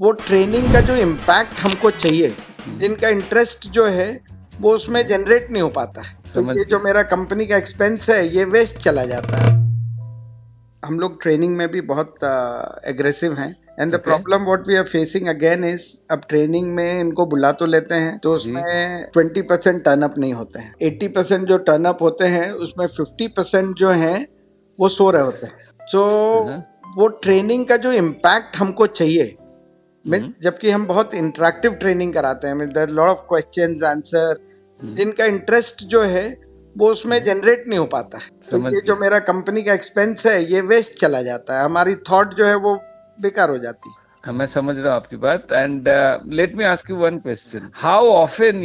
वो ट्रेनिंग का जो इम्पैक्ट हमको चाहिए, जिनका इंटरेस्ट जो है वो उसमें जनरेट नहीं हो पाता है, तो समझ ये जो गया। मेरा कंपनी का एक्सपेंस है ये वेस्ट चला जाता है। हम लोग ट्रेनिंग में भी बहुत एग्रेसिव हैं and the Okay. Problem what we are facing again is, अब ट्रेनिंग में इनको बुला तो लेते हैं तो जी। उसमें 20% टर्न अप नहीं होते हैं। 80% जो टर्न अप होते हैं उसमें 50% जो हैं वो सो रहे होते हैं। तो वो ट्रेनिंग का जो इम्पैक्ट हमको चाहिए मीन्स, जबकि हम बहुत इंटरेक्टिव ट्रेनिंग कराते हैं, there lot of questions answer, जिनका इंटरेस्ट जो है वो उसमें जनरेट नहीं हो पाता है, तो समझ ये जो गया। मेरा कंपनी का एक्सपेंस है ये वेस्ट चला जाता है, हमारी थॉट जो है वो बेकार हो जाती है। हाँ, मैं समझ रहा हूँ आपकी बात and let me ask you one question, how often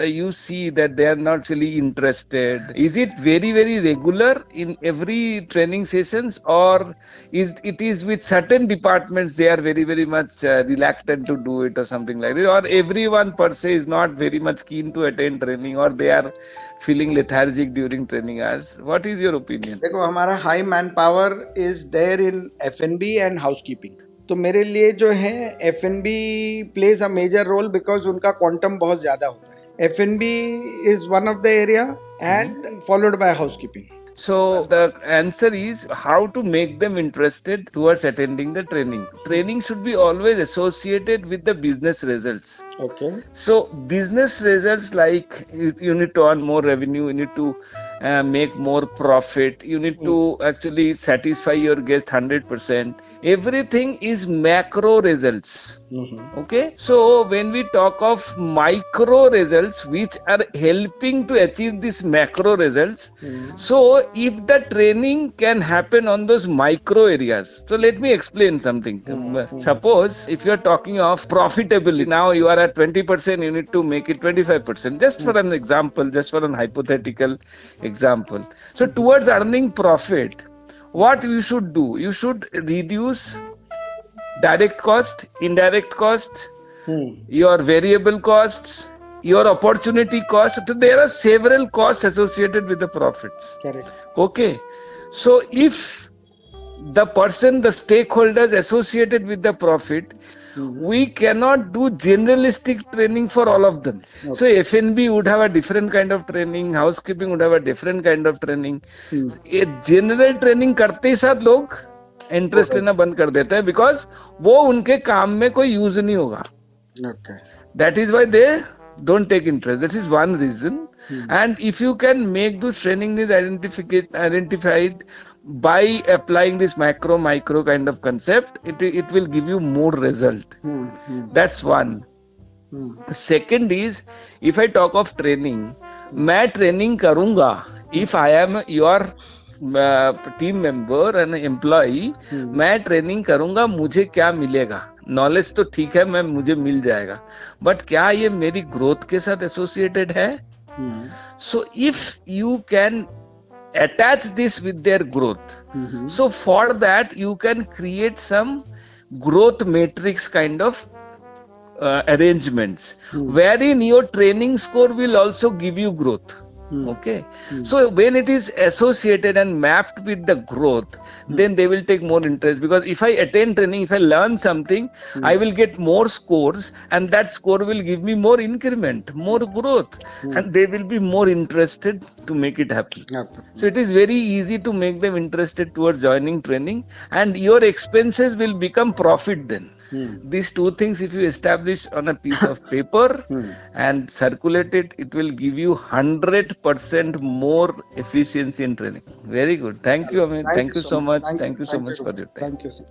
you see that they are not really interested? Is it very very regular in every training sessions, or is it is with certain departments they are very very much reluctant to do it or something like this, or everyone per se is not very much keen to attend training, or they are feeling lethargic during training hours? What is your opinion? देखो, हमारा high manpower is there in F&B and housekeeping, तो मेरे लिए जो है F&B plays a major role because उनका quantum बहुत ज्यादा होता है। F&B is one of the area and followed by housekeeping. So the answer is how to make them interested towards attending the training. Training should be always associated with the business results. Okay, So business results like you need to earn more revenue, you need to make more profit, you need to actually satisfy your guest 100%. Everything is macro results. Okay, so when we talk of micro results which are helping to achieve these macro results, so if the training can happen on those micro areas, so let me explain something. Suppose if you are talking of profitability, now you are at 20%, you need to make it 25%, just for an example, just for an hypothetical example. So towards earning profit, what you should do, you should reduce direct cost, indirect cost, your variable costs, your opportunity cost. So there are several costs associated with the profits. Correct, Okay, so if the person, the stakeholders associated with the profit, we cannot do generalistic training for all of them. So F&B would have a different kind of training, housekeeping would have a different kind of training. ये general training करते ही साथ लोग interest लेना बंद कर देते हैं, because वो उनके काम में कोई यूज नहीं होगा. Okay, That is why they don't take interest. That is one reason. And if you can make those training needs identified by applying this macro micro kind of concept, it will give you more result. That's one. The second is, if I talk of training, मैं training करूंगा. If I am your team member and employee, मैं training करूंगा, मुझे क्या मिलेगा? Knowledge तो ठीक है, मैं मुझे मिल जाएगा, बट क्या ये मेरी ग्रोथ के साथ एसोसिएटेड है? So if you can attach this with their growth, so for that you can create some growth matrix kind of arrangements, wherein your training score will also give you growth. Okay, so when it is associated and mapped with the growth, then they will take more interest, because if I attend training, if I learn something, I will get more scores, and that score will give me more increment, more growth, and they will be more interested to make it happen. So it is very easy to make them interested towards joining training, and your expenses will become profit then. These two things, if you establish on a piece of paper and circulate it, it will give you 100% more efficiency in training. Very good. Thank you, Amit. Thank you so much. Thank you so much for your time. Thank you sir.